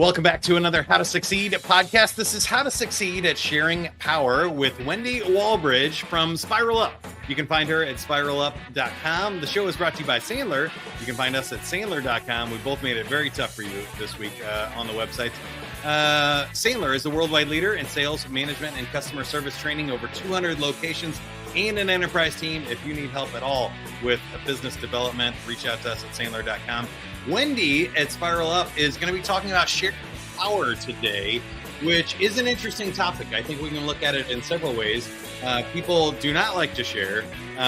Welcome back to another How to Succeed podcast. This is How to Succeed at Sharing Power with Wendy Wallbridge from Spiral Up. You can find her at spiralup.com. The show is brought to you by Sandler. You can find us at sandler.com. We both made it very tough for you this week on the website. Sandler is the worldwide leader in sales, management, and customer service training, over 200 locations and an enterprise team. If you need help at all with business development, reach out to us at sandler.com. Wendy at Spiral Up is going to be talking about sharing power today, which is an interesting topic. I think we can look at it in several ways. People do not like to share.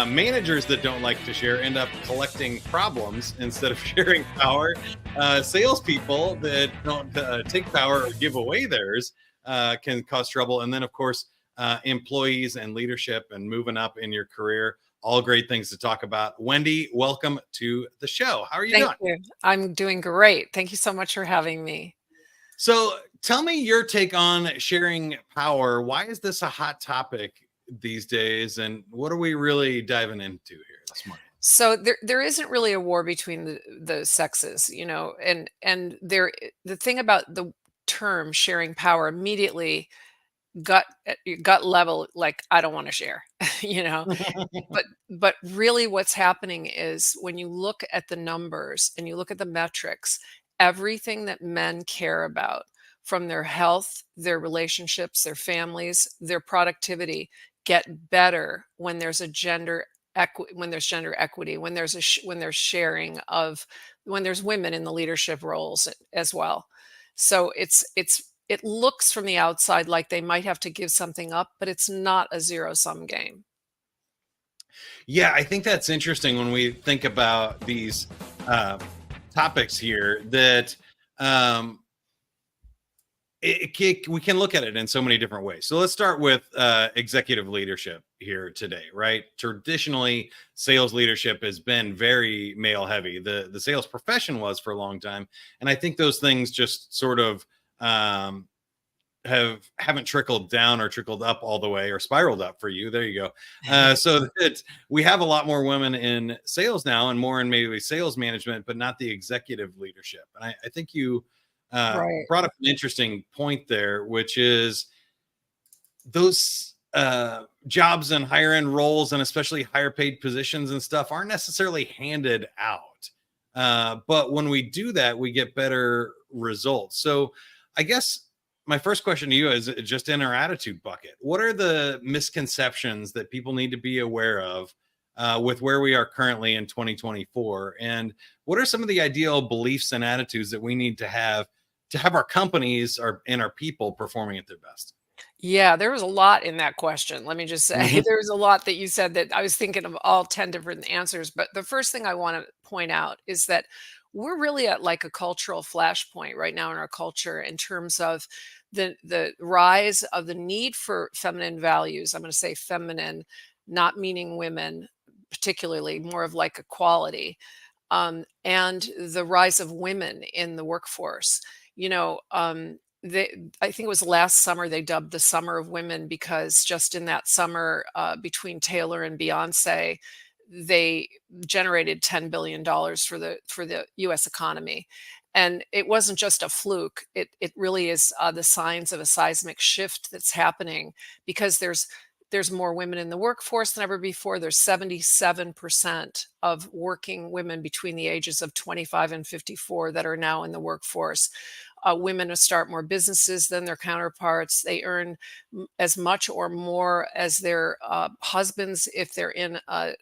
Managers that don't like to share end up collecting problems instead of sharing power. Salespeople that don't take power or give away theirs can cause trouble. And then, of course, employees and leadership and moving up in your career. All great things to talk about. Wendy, welcome to the show. How are you doing? Thank you. I'm doing great. Thank you so much for having me. So tell me your take on sharing power. Why is this a hot topic these days? And what are we really diving into here this morning? So there isn't really a war between the sexes, and the thing about the term sharing power immediately gut level, like, I don't want to share, you know. But really what's happening is when you look at the numbers and you look at the metrics, everything that men care about, from their health, their relationships, their families, their productivity, get better when there's a when there's gender equity, when there's sharing of, when there's women in the leadership roles as well. So it looks from the outside like they might have to give something up, but it's not a zero-sum game. Yeah, I think that's interesting when we think about these topics here, that we can look at it in so many different ways. So let's start with executive leadership here today, right? Traditionally, sales leadership has been very male heavy. The sales profession was for a long time. And I think those things just sort of haven't trickled down or trickled up all the way, or spiraled up for you. There you go. So that we have a lot more women in sales now, and more in maybe sales management, but not the executive leadership. And I think you Right. brought up an interesting point there, which is those jobs and higher end roles, and especially higher paid positions and stuff, aren't necessarily handed out. But when we do that, we get better results. So I guess my first question to you is just in our attitude bucket. What are the misconceptions that people need to be aware of with where we are currently in 2024? And what are some of the ideal beliefs and attitudes that we need to have our companies and our people performing at their best? Yeah, there was a lot in that question. Let me just say, Mhm. there was a lot that you said that I was thinking of all 10 different answers. But the first thing I want to point out is that we're really at like a cultural flashpoint right now in our culture, in terms of the rise of the need for feminine values. I'm going to say feminine, not meaning women particularly, more of like equality, and the rise of women in the workforce. You know, I think it was last summer they dubbed the Summer of Women, because just in that summer, between Taylor and Beyonce, they generated $10 billion for the U.S. economy. And it wasn't just a fluke. It really is the signs of a seismic shift that's happening, because there's more women in the workforce than ever before. There's 77% of working women between the ages of 25 and 54 that are now in the workforce. Women who start more businesses than their counterparts. They earn as much or more as their husbands if they're in a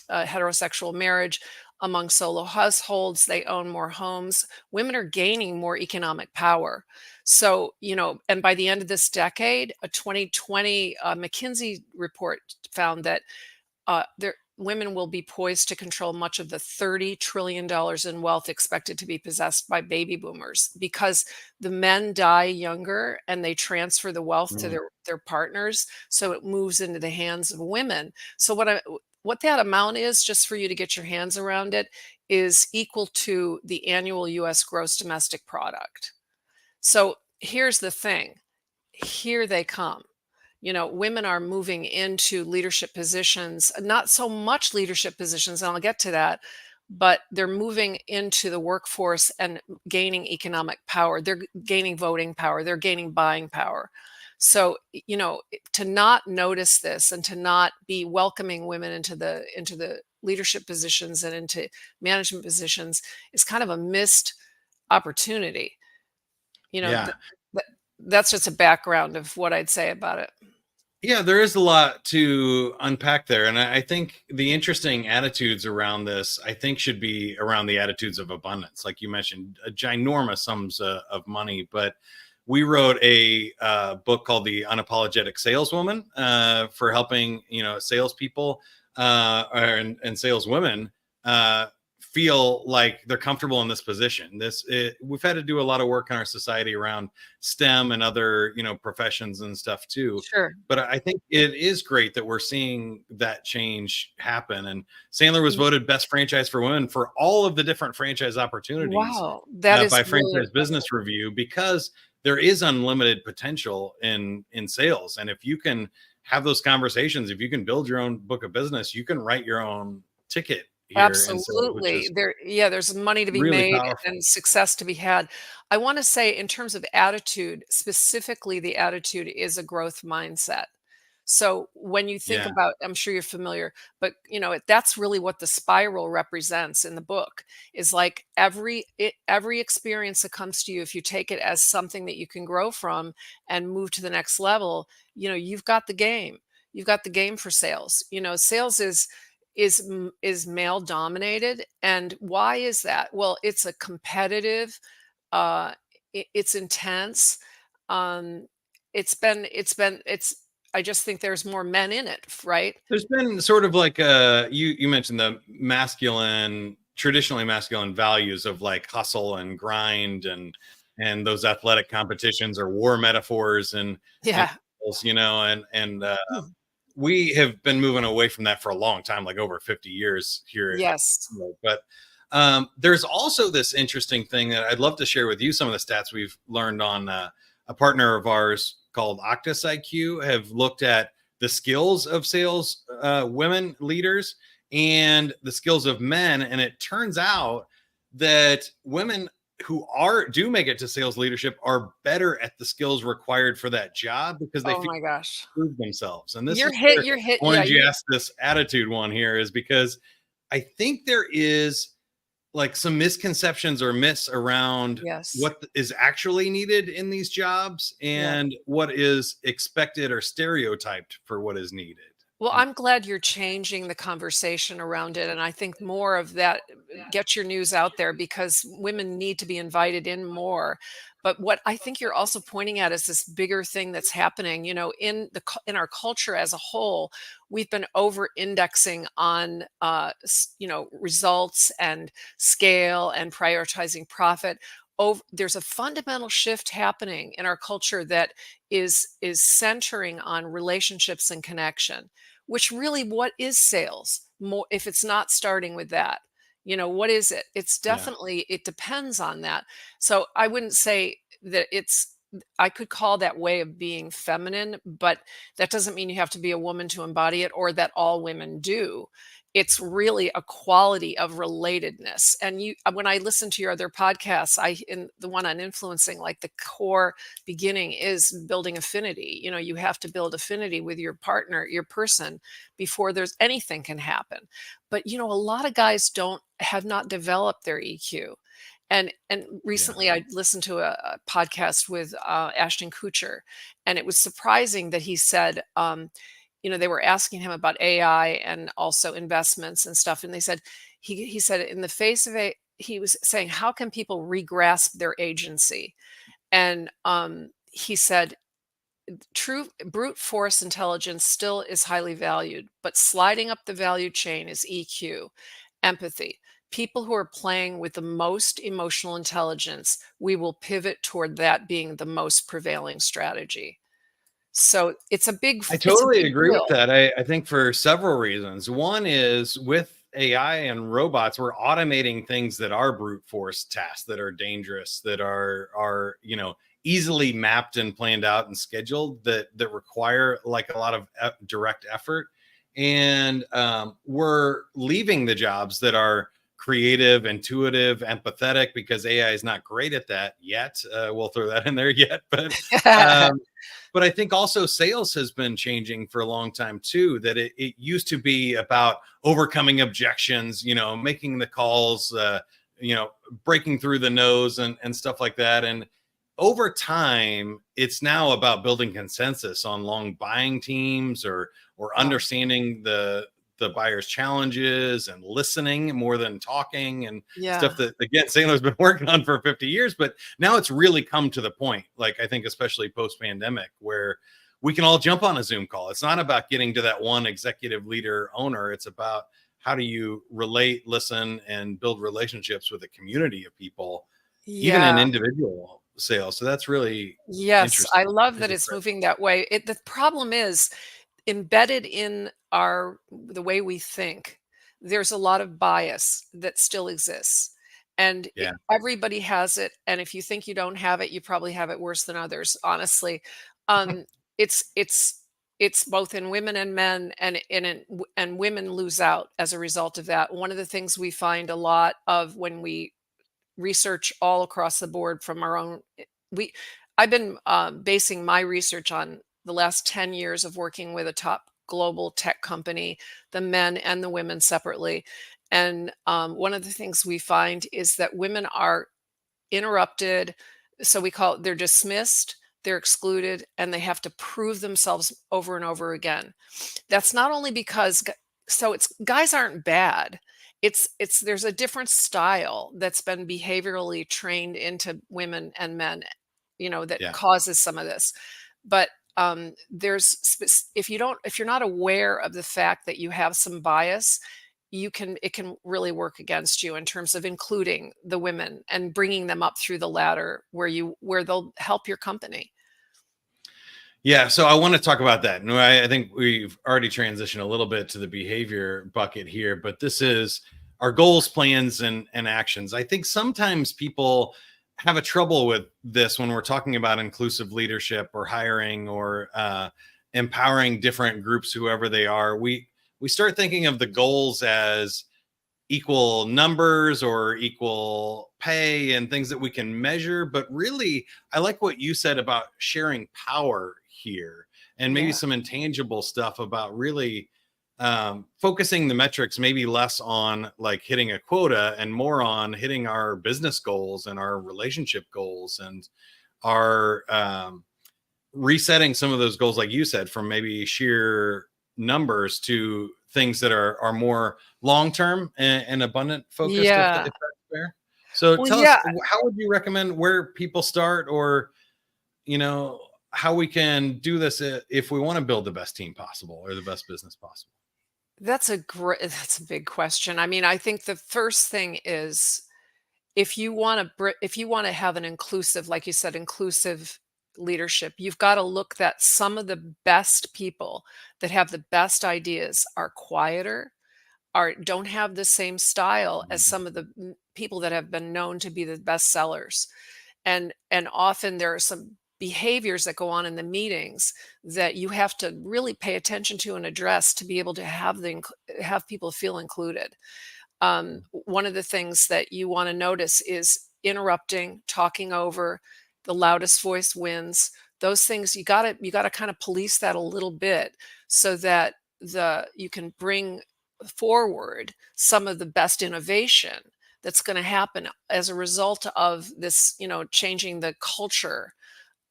heterosexual marriage. Among solo households, they own more homes. Women are gaining more economic power. So, and by the end of this decade, a 2020 McKinsey report found that women will be poised to control much of the $30 trillion in wealth expected to be possessed by baby boomers, because the men die younger and they transfer the wealth to Mm. their partners. So it moves into the hands of women. So what that amount is, just for you to get your hands around it, is equal to the annual US gross domestic product. So here's the thing. Here they come. Women are moving into leadership positions, not so much leadership positions, and I'll get to that, but they're moving into the workforce and gaining economic power. They're gaining voting power. They're gaining buying power. So, to not notice this and to not be welcoming women into the leadership positions and into management positions is kind of a missed opportunity. You know, Yeah. th- that's just a background of what I'd say about it. Yeah, there is a lot to unpack there. And I think the interesting attitudes around this, I think, should be around the attitudes of abundance. Like you mentioned, a ginormous sums of money. But we wrote a book called The Unapologetic Saleswoman for helping, salespeople and saleswomen feel like they're comfortable in this position. We've had to do a lot of work in our society around STEM and other, professions and stuff too. Sure. But I think it is great that we're seeing that change happen. And Sandler was Mm. voted best franchise for women for all of the different franchise opportunities Wow, that is by really Franchise impressive. Business Review, because there is unlimited potential in sales. And if you can have those conversations, if you can build your own book of business, you can write your own ticket here in sales, which Absolutely. is There's money to be really made powerful. and success to be had. I wanna say in terms of attitude, specifically the attitude is a growth mindset. So when you think Yeah. about, I'm sure you're familiar, but that's really what the spiral represents in the book, is like every experience that comes to you, if you take it as something that you can grow from and move to the next level, you've got the game. You've got the game for sales. Sales is male dominated, and why is that? Well, it's a competitive, uh, it's intense. Um, it's I just think there's more men in it, right? There's been sort of like you mentioned the masculine, traditionally masculine values of like hustle and grind and those athletic competitions or war metaphors and Yeah. and Mm. we have been moving away from that for a long time, like over 50 years here. Yes. But there's also this interesting thing that I'd love to share with you. Some of the stats we've learned on a partner of ours called Octus IQ have looked at the skills of sales women leaders and the skills of men. And it turns out that women who do make it to sales leadership are better at the skills required for that job because they Oh feel my gosh. prove themselves. And this You're is hit where you're hit I yeah, wanted you to you ask this attitude one here, is because I think there is like some misconceptions or myths around yes. what is actually needed in these jobs Yeah. and what is expected or stereotyped for what is needed. Well, I'm glad you're changing the conversation around it, and I think more of that, get your news out there because women need to be invited in more. But what I think you're also pointing at is this bigger thing that's happening, in our culture as a whole. We've been over-indexing on, results and scale and prioritizing profit. There's a fundamental shift happening in our culture that is centering on relationships and connection, which really, what is sales? More, if it's not starting with that, what is it? It's Yeah. definitely, it depends on that. So I wouldn't say that I could call that way of being feminine, but that doesn't mean you have to be a woman to embody it or that all women do. It's really a quality of relatedness. And when I listen to your other podcasts, in the one on influencing, like the core beginning is building affinity. You have to build affinity with your partner, your person, before there's anything can happen. But a lot of guys don't have not developed their EQ. And Yeah. recently I listened to a podcast with Ashton Kutcher, and it was surprising that he said, they were asking him about AI and also investments and stuff, and they said he said in the face of it, he was saying, how can people regrasp their agency? And he said, true brute force intelligence still is highly valued, but sliding up the value chain is EQ, empathy. People who are playing with the most emotional intelligence, we will pivot toward that being the most prevailing strategy. So I it's a totally big agree with deal. that. I think for several reasons. One is with AI and robots, we're automating things that are brute force tasks that are dangerous, that are easily mapped and planned out and scheduled, that require like a lot of direct effort. And we're leaving the jobs that are creative, intuitive, empathetic, because AI is not great at that yet. We'll throw that in there yet, um, but I think also sales has been changing for a long time too. That it used to be about overcoming objections, making the calls, breaking through the nose and stuff like that. And over time, it's now about building consensus on long buying teams, or Wow. understanding the buyer's challenges and listening more than talking, and stuff Yeah. that, again, Sandler's been working on for 50 years. But now it's really come to the point, like, I think especially post pandemic, where we can all jump on a Zoom call. It's not about getting to that one executive leader owner. It's about how do you relate, listen, and build relationships with a community of people, even in Yeah. individual sales. So that's really Yes, I interesting. love Is that it it's correct? moving that way. The problem is embedded in the way we think, there's a lot of bias that still exists. And Yeah. everybody has it. And if you think you don't have it, you probably have it worse than others, honestly. Um, it's both in women and men, and women lose out as a result of that. One of the things we find a lot of when we research all across the board from our own we I've been basing my research on the last 10 years of working with a top global tech company, the men and the women separately. And one of the things we find is that women are interrupted. So we call it, they're dismissed, they're excluded, and they have to prove themselves over and over again. That's not only because so it's guys aren't bad. It's there's a different style that's been behaviorally trained into women and men, that Yeah. causes some of this. But if you're not aware of the fact that you have some bias, it can really work against you in terms of including the women and bringing them up through the ladder where they'll help your company. Yeah, so I want to talk about that. And I think we've already transitioned a little bit to the behavior bucket here, but this is our goals, plans, and actions. I think sometimes people have a trouble with this when we're talking about inclusive leadership or hiring, or empowering different groups, whoever they are. We start thinking of the goals as equal numbers or equal pay and things that we can measure. But really, I like what you said about sharing power here, and maybe Yeah. some intangible stuff about really focusing the metrics, maybe less on like hitting a quota and more on hitting our business goals and our relationship goals, and our resetting some of those goals, like you said, from maybe sheer numbers to things that are more long term and abundant focused, if Yeah. that's fair. So Well, tell us, yeah. how would you recommend where people start, or you know how we can do this if we want to build the best team possible or the best business possible? That's a big question. I mean, I think the first thing is, if you want to have an inclusive, like you said, inclusive leadership, you've got to look that some of the best people that have the best ideas are quieter, are don't have the same style as Mhm. some of the people that have been known to be the best sellers. And often there are some behaviors that go on in the meetings that you have to really pay attention to and address to be able to have people feel included. One of the things that you want to notice is interrupting, talking over, the loudest voice wins. Those things you got to kind of police that a little bit so that the you can bring forward some of the best innovation that's going to happen as a result of this, changing the culture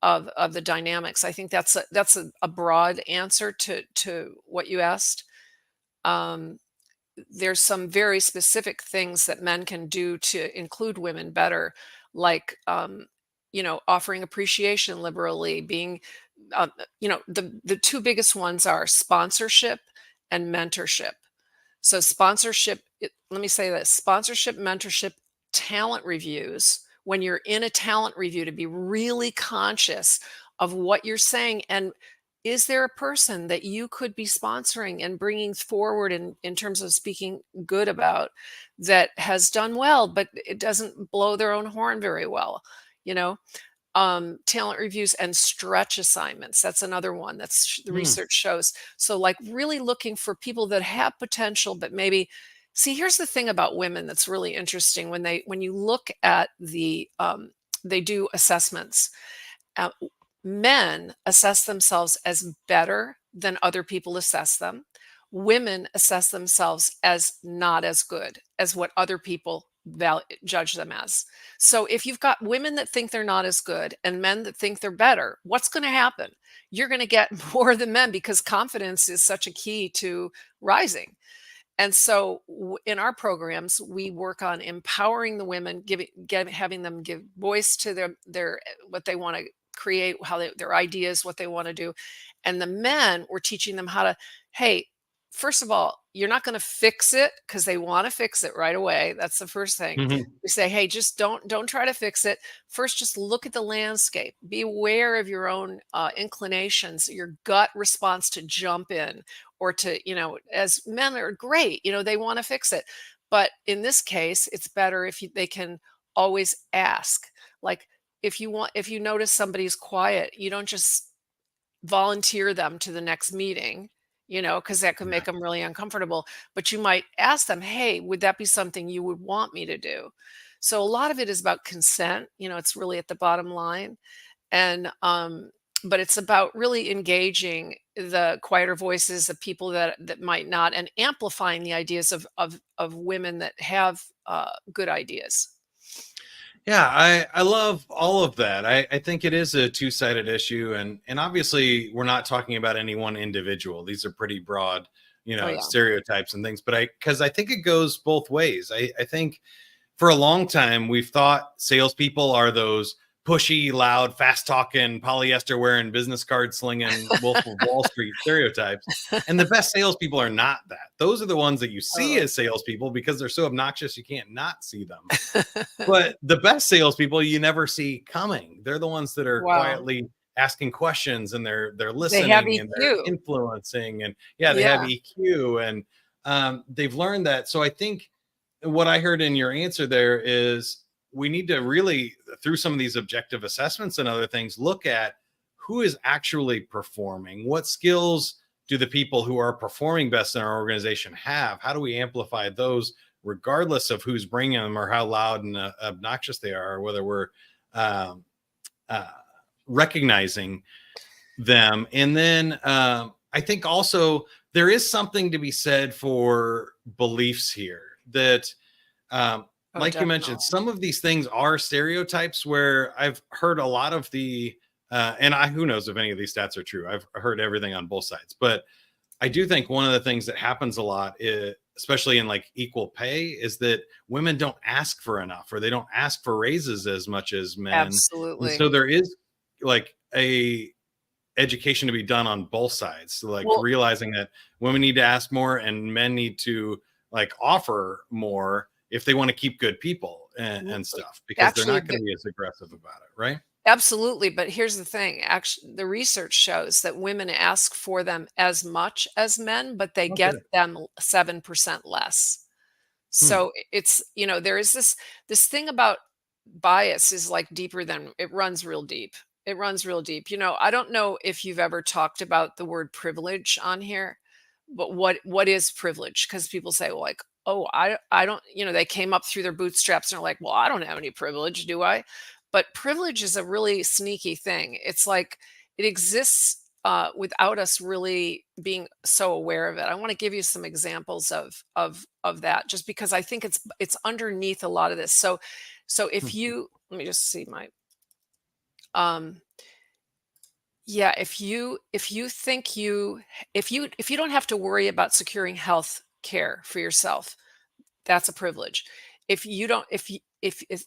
of the dynamics. I think that's a broad answer to what you asked. Um, there's some very specific things that men can do to include women better, like offering appreciation liberally, being the two biggest ones are sponsorship and mentorship. So let me say this: sponsorship, mentorship, talent reviews. When you're in a talent review, to be really conscious of what you're saying, and is there a person that you could be sponsoring and bringing forward in terms of speaking good about, that has done well, but it doesn't blow their own horn very well, you know? Talent reviews and stretch assignments. That's another one that's the Hmm. research shows. So like really looking for people that have potential, but maybe See, here's the thing about women that's really interesting. When you look at they do assessments. Uh, Men assess themselves as better than other people assess them. Women assess themselves as not as good as what other people judge them as. So if you've got women that think they're not as good and men that think they're better, what's going to happen? You're going to get more than men because confidence is such a key to rising. And so in our programs, we work on empowering the women, having them give voice to their what they want to create, their ideas, what they want to do. And the men, we're teaching them how to, hey, first of all, you're not going to fix it because they want to fix it right away. That's the first thing. Mhm. We say, hey, just don't try to fix it. First, just look at the landscape. Be aware of your own inclinations, your gut response to jump in or to, as men are great, they want to fix it. But in this case, it's better if they can always ask. Like if you notice somebody's quiet, you don't just volunteer them to the next meeting, because that could Yeah. make them really uncomfortable. But you might ask them, hey, would that be something you would want me to do? So a lot of it is about consent. It's really at the bottom line. And but it's about really engaging the quieter voices of people that might not, and amplifying the ideas of women that have good ideas. Yeah, I love all of that. I think it is a two-sided issue, and obviously we're not talking about any one individual. These are pretty broad, Oh yeah. stereotypes and things. But because I think it goes both ways. I think for a long time we've thought salespeople are those pushy, loud, fast talking, polyester wearing, business card slinging, Wolf of Wall Street stereotypes. And the best salespeople are not that. Those are the ones that you see Totally. as salespeople because they're so obnoxious you can't not see them. But the best salespeople you never see coming. They're the ones that are Wow. quietly asking questions, and they're They have listening, and they're EQ. influencing, and yeah, they have Yeah. EQ, and they've learned that. So I think what I heard in your answer there is we need to really, through some of these objective assessments and other things, look at who is actually performing. What skills do the people who are performing best in our organization have? How do we amplify those, regardless of who's bringing them or how loud and obnoxious they are, or whether we're um, uh, recognizing them? And then I think also there is something to be said for beliefs here that, Oh, like you mentioned, definitely. some of these things are stereotypes where I've heard a lot of the, and who knows if any of these stats are true. I've heard everything on both sides, but I do think one of the things that happens a lot, especially in like equal pay, is that women don't ask for enough, or they don't ask for raises as much as men. And Absolutely. so there is like a education to be done on both sides. So like Well, realizing that women need to ask more and men need to like offer more if they want to keep good people w- and stuff, because they're actually, not going to be as aggressive about it, right? absolutely. But here's the thing. Actually, the research shows that women ask for them as much as men, but they get Okay. them 7% less. Hmm. So it's, there is this thing about bias is like deeper than it runs real deep. It runs real deep. I don't know if you've ever talked about the word privilege on here, but what is privilege? Because people say, well, like, oh, I don't, they came up through their bootstraps and are like, well, I don't have any privilege, do I? But privilege is a really sneaky thing. It's like it exists without us really being so aware of it. I want to give you some examples of that, just because I think it's underneath a lot of this. So if Hmm. you let me just see my um yeah, if you think if you don't have to worry about securing health care for yourself, that's a privilege. If you don't if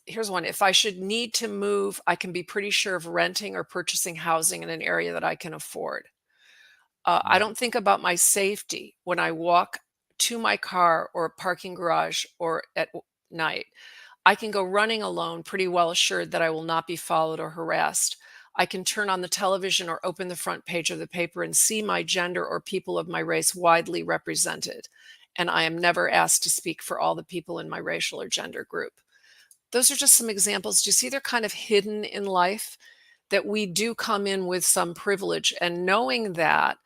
here's one, if I should need to move, I can be pretty sure of renting or purchasing housing in an area that I can afford. I Yeah. don't think about my safety when I walk to my car or a parking garage or at night. I can go running alone, pretty well assured that I will not be followed or harassed. I can turn on the television or open the front page of the paper and see my gender or people of my race widely represented. And I am never asked to speak for all the people in my racial or gender group. Those are just some examples. Do you see they're kind of hidden in life? That we do come in with some privilege, and knowing that,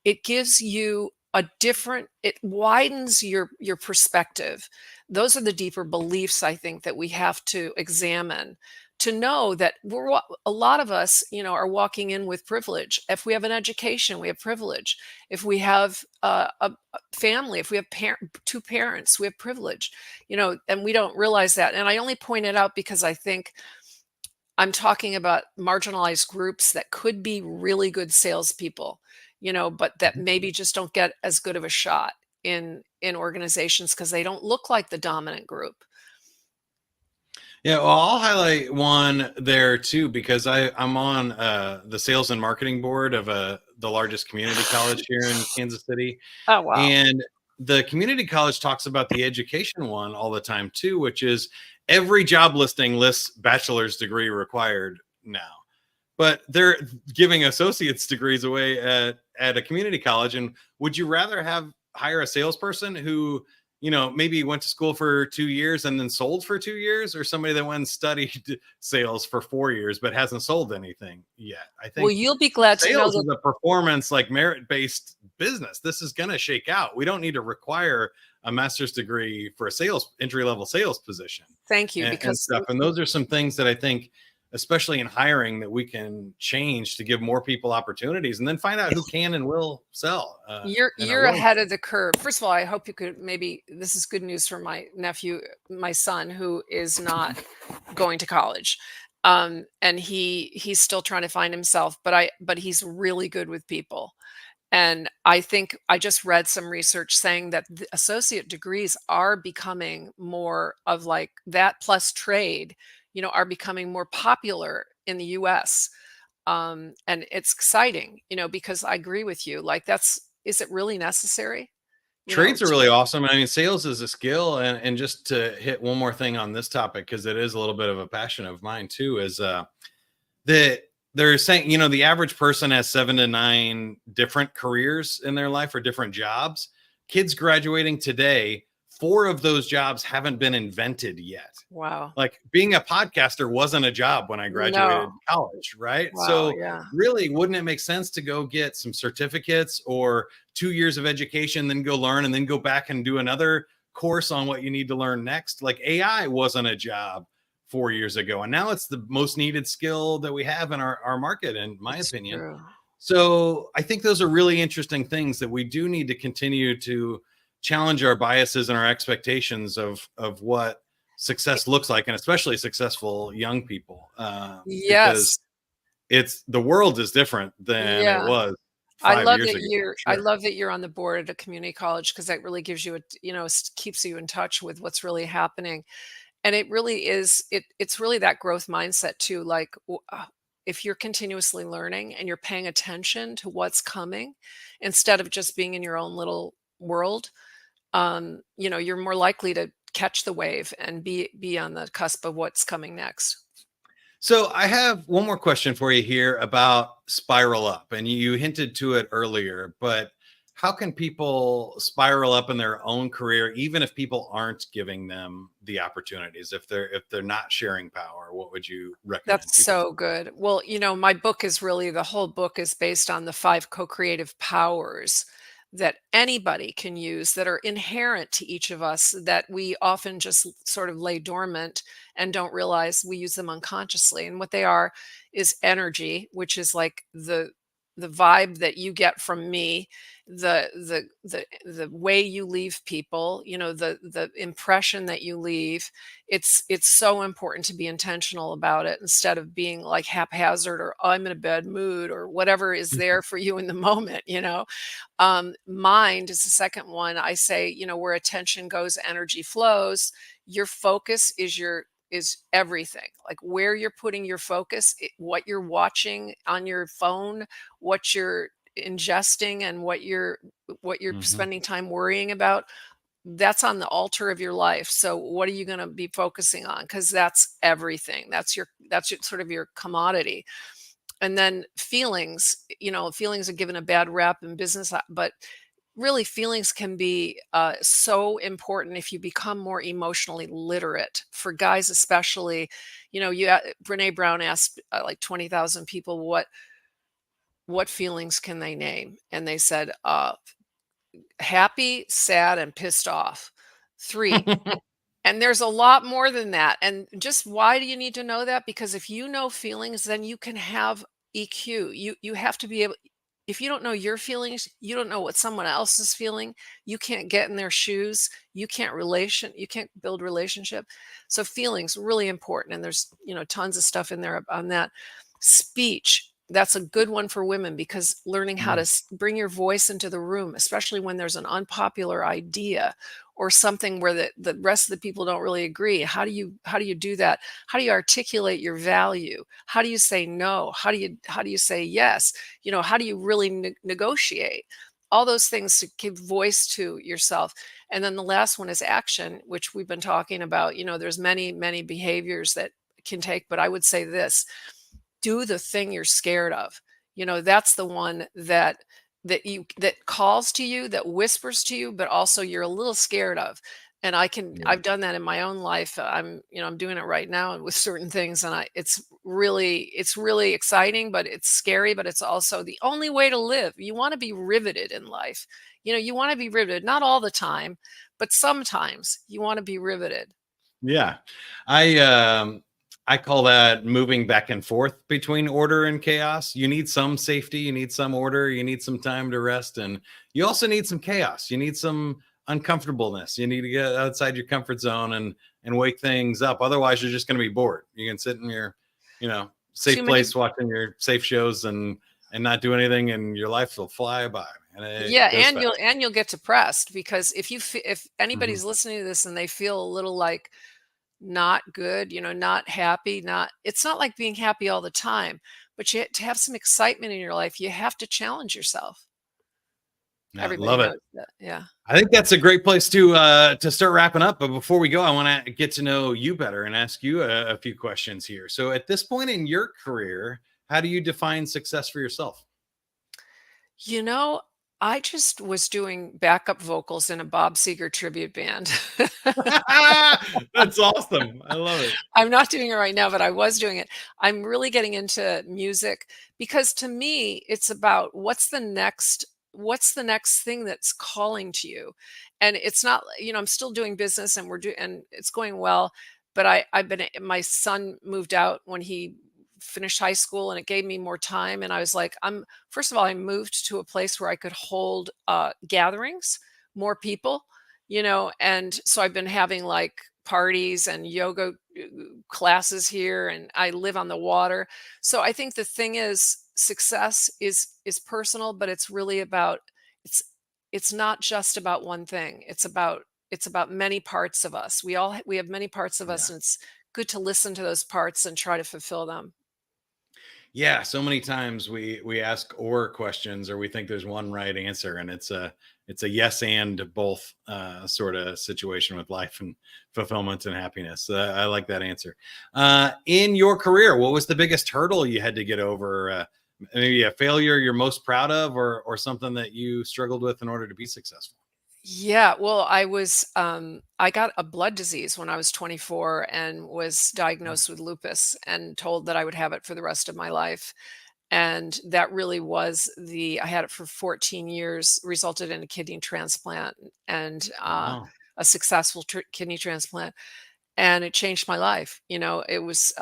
it gives you a different, it widens your perspective. Those are the deeper beliefs I think that we have to examine, to know that a lot of us, are walking in with privilege. If we have an education, we have privilege. If we have a family, if we have two parents, we have privilege. And we don't realize that. And I only point it out because I think I'm talking about marginalized groups that could be really good salespeople, but that Mhm. maybe just don't get as good of a shot in organizations because they don't look like the dominant group. Yeah, well, I'll highlight one there too because I'm on the sales and marketing board of the largest community college here in Kansas City, Oh, wow. and the community college talks about the education one all the time too, which is every job listing lists bachelor's degree required now, but they're giving associate's degrees away at a community college. And would you rather have hire a salesperson who maybe went to school for 2 years and then sold for 2 years, or somebody that went and studied sales for 4 years but hasn't sold anything yet? I Well, think you'll be glad to know sales that. is a performance, like merit-based business. This is going to shake out. We don't need to require a master's degree for a sales entry-level sales position Thank you, and because stuff. And those are some things that I think, especially in hiring, that we can change to give more people opportunities, and then find out who can and will sell and are you're willing ahead to. of the curve. First of all, I hope you could, maybe this is good news for my nephew, my son, who is not going to college. And he's still trying to find himself, but he's really good with people. And I think I just read some research saying that the associate degrees are becoming more of like that, plus trade, are becoming more popular in the US. And it's exciting, because I agree with you. Like, is it really necessary? Trades are To, really awesome. I mean, sales is a skill. And just to hit one more thing on this topic, because it is a little bit of a passion of mine too, is that they're saying, the average person has 7 to 9 different careers in their life or different jobs. Kids graduating today, 4 of those jobs haven't been invented yet. wow. Like being a podcaster wasn't a job when I graduated No. college, right? Wow. So Yeah. really, wouldn't it make sense to go get some certificates or 2 years of education, then go learn and then go back and do another course on what you need to learn next? Like AI wasn't a job 4 years ago, and now it's the most needed skill that we have in our market, in my It's opinion. true. So I think those are really interesting things that we do need to continue to challenge our biases and our expectations of what success looks like, and especially successful young people, because Yes. it's the world is different than it Yeah. was 5 years ago, for I sure. love that you're on the board at a community college, because that really gives you keeps you in touch with what's really happening. And it really is, it's really that growth mindset too. Like, if you're continuously learning and you're paying attention to what's coming instead of just being in your own little world, you're more likely to catch the wave and be on the cusp of what's coming next. So I have one more question for you here about Spiral Up, and you hinted to it earlier, but how can people spiral up in their own career, even if people aren't giving them the opportunities? If they're not sharing power, what would you recommend That's people do? so good. Well, my book is really, the whole book is based on the 5 co-creative powers that anybody can use, that are inherent to each of us, that we often just sort of lay dormant and don't realize we use them unconsciously. And what they are is energy, which is like the vibe that you get from me, the way you leave people, the impression that you leave. It's so important to be intentional about it, instead of being like haphazard, or, "Oh, I'm in a bad mood," or whatever is there for you in the moment. Mind is the second one. I say, where attention goes, energy flows. Your focus is everything. Like, where you're putting your focus, what you're watching on your phone, what you're ingesting, and what you're Mhm. spending time worrying about, that's on the altar of your life. So what are you going to be focusing on? Because that's everything. That's your sort of your commodity. And then feelings, feelings are given a bad rep in business, but really feelings can be so important if you become more emotionally literate. For guys especially, Brene Brown asked like 20,000 people what feelings can they name, and they said happy, sad, and pissed off. 3. And there's a lot more than that. And just why do you need to know that? Because if you know feelings, then you can have EQ. You have to be able, if you don't know your feelings, you don't know what someone else is feeling. You can't get in their shoes. You can't build relationship. So feelings really important. And there's, tons of stuff in there on that. Speech. That's a good one for women because learning how to Mm, bring your voice into the room, especially when there's an unpopular idea or something where the rest of the people don't really agree. How do you do that? How do you articulate your value? How do you say no? How do you say yes? How do you really negotiate? All those things to give voice to yourself. And then the last one is action, which we've been talking about. There's many behaviors that can take, but I would say this: do the thing you're scared of. That's the one that calls to you, that whispers to you, but also you're a little scared of. And yeah. I've done that in my own life. I'm doing it right now with certain things, and it's really exciting, but it's scary, but it's also the only way to live. You want to be riveted in life. You want to be riveted, not all the time, but sometimes you want to be riveted. Yeah. I I call that moving back and forth between order and chaos. You need some safety, you need some order, you need some time to rest, and you also need some chaos. You need some uncomfortableness. You need to get outside your comfort zone and wake things up. Otherwise, you're just going to be bored. You can sit in your, Too safe many. place watching your safe shows and not do anything, and your life will fly by, and Yeah, it goes fast. and you'll get depressed because if Mhm. anybody's listening to this and they feel a little like not good, not happy, it's not like being happy all the time, but to have some excitement in your life, you have to challenge yourself. Yeah, Everybody love it. knows that. Yeah. I think that's a great place to start wrapping up. But before we go, I want to get to know you better and ask you a few questions here. So, at this point in your career, how do you define success for yourself? You know, I just was doing backup vocals in a Bob Seger tribute band. That's awesome. I love it. I'm not doing it right now, but I was doing it. I'm really getting into music because to me, it's about what's the next thing that's calling to you. And it's not, I'm still doing business and and it's going well, but my son moved out when he finished high school and it gave me more time. And I was like, first of all, I moved to a place where I could hold gatherings, more people, and so I've been having like parties and yoga classes here, and I live on the water. So I think the thing is success is personal, but it's really about it's it's not just about one thing. It's about many parts of us. We have many parts of us, Yeah. and it's good to listen to those parts and try to fulfill them. Yeah, so many times we ask or questions, or we think there's one right answer, and it's a yes and both sort of situation with life and fulfillment and happiness. I like that answer. In your career, what was the biggest hurdle you had to get over? Maybe a failure you're most proud of, or something that you struggled with in order to be successful. Yeah, well, I got a blood disease when I was 24 and was Mm. diagnosed with lupus and told that I would have it for the rest of my life. And that really was I had it for 14 years, resulted in a kidney transplant and Wow. a successful kidney transplant. And it changed my life. It was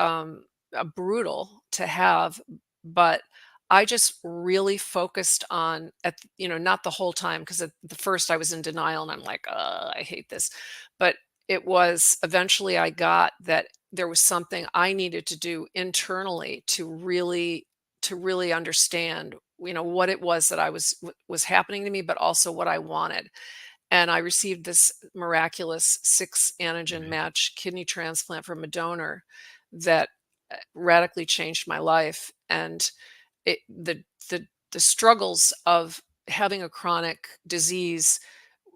brutal to have, but I just really focused on not the whole time because at the first I was in denial and I'm like, I hate this. But it was eventually I got that there was something I needed to do internally to really understand, what it was that was happening to me, but also what I wanted. And I received this miraculous 6 antigen Amazing. match kidney transplant from a donor that radically changed my life. And the struggles of having a chronic disease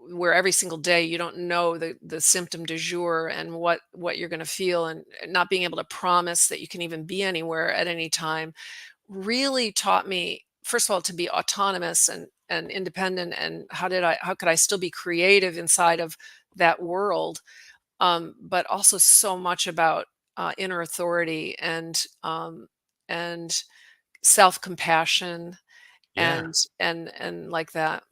where every single day you don't know the symptom du jour and what you're going to feel, and not being able to promise that you can even be anywhere at any time really taught me, first of all, to be autonomous and independent, and how could I still be creative inside of that world, but also so much about inner authority and self-compassion Yeah. and like that.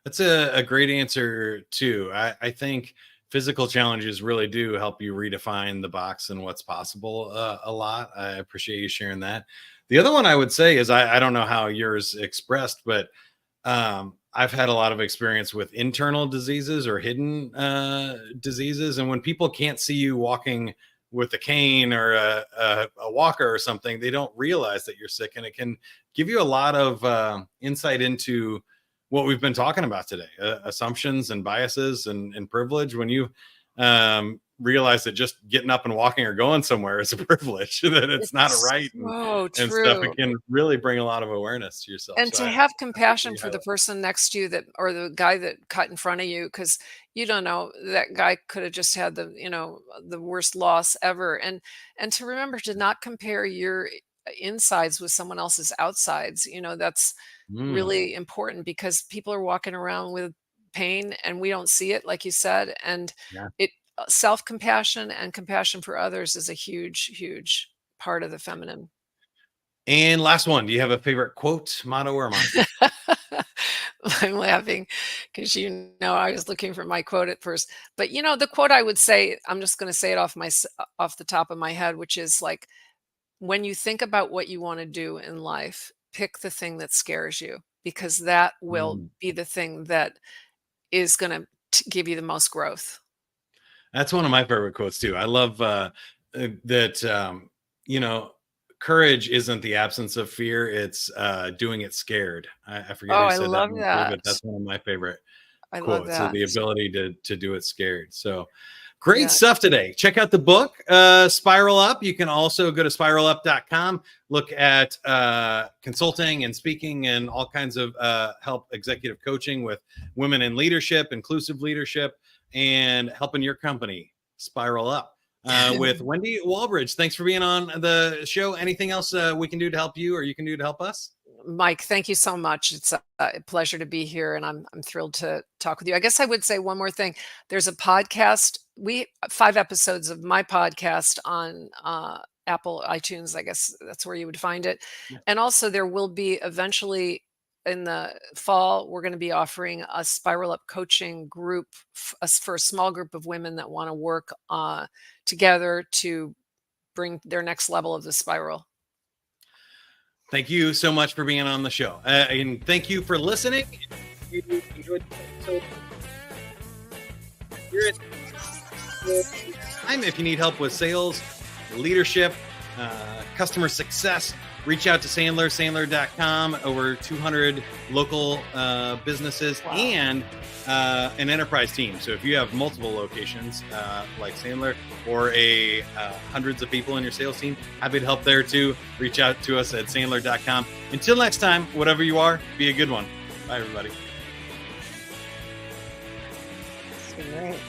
That's a great answer too. I think physical challenges really do help you redefine the box and what's possible a lot. I appreciate you sharing that. The other one I would say is I don't know how yours expressed, but I've had a lot of experience with internal diseases or hidden diseases. And when people can't see you walking with a cane or a walker or something, they don't realize that you're sick. And it can give you a lot of insight into what we've been talking about today, assumptions and biases and privilege. When you realize that just getting up and walking or going somewhere is a privilege, that it's not a It's right so and stuff, true. it can really bring a lot of awareness to yourself. And So to I have appreciate compassion you for the highlighting. person next to you that or the guy that cut in front of you, because you don't know, that guy could have just had the worst loss ever. And to remember to not compare your insides with someone else's outsides, that's Mm, really important because people are walking around with pain and we don't see it, like you said. And yeah. it self-compassion and compassion for others is a huge, huge part of the feminine. And last one, do you have a favorite quote, motto, or mantra? I'm laughing because I was looking for my quote at first, but the quote I would say, I'm just going to say it off the top of my head, which is like, when you think about what you want to do in life, pick the thing that scares you because that will Mm. be the thing that is going to give you the most growth. That's one of my favorite quotes too. I love that. You know, courage isn't the absence of fear; it's doing it scared. I forget Oh, who I said that love one too, but that. that's one of my favorite I love quotes. that. The ability to do it scared. So great Yeah. stuff today. Check out the book, Spiral Up. You can also go to spiralup.com, look at consulting and speaking and all kinds of help executive coaching with women in leadership, inclusive leadership, and helping your company spiral up. With Wendy Wallbridge. Thanks for being on the show. Anything else we can do to help you or you can do to help us? Mike, thank you so much. It's a pleasure to be here, and I'm thrilled to talk with you. I guess I would say one more thing. There's a podcast. We 5 episodes of my podcast on Apple iTunes. I guess that's where you would find it. Yeah. And also, there will be eventually in the fall. We're going to be offering a Spiral Up coaching group for a small group of women that want to work together to bring their next level of the spiral. Thank you so much for being on the show. And thank you for listening. If you enjoyed the episode, here it is. If you need help with sales, leadership, customer success, reach out to sandler.com. Over 200 local businesses. Wow. And an enterprise team. So if you have multiple locations like Sandler or hundreds of people in your sales team, happy to help there too. Reach out to us at Sandler.com. Until next time, whatever you are, be a good one. Bye, everybody. That's great.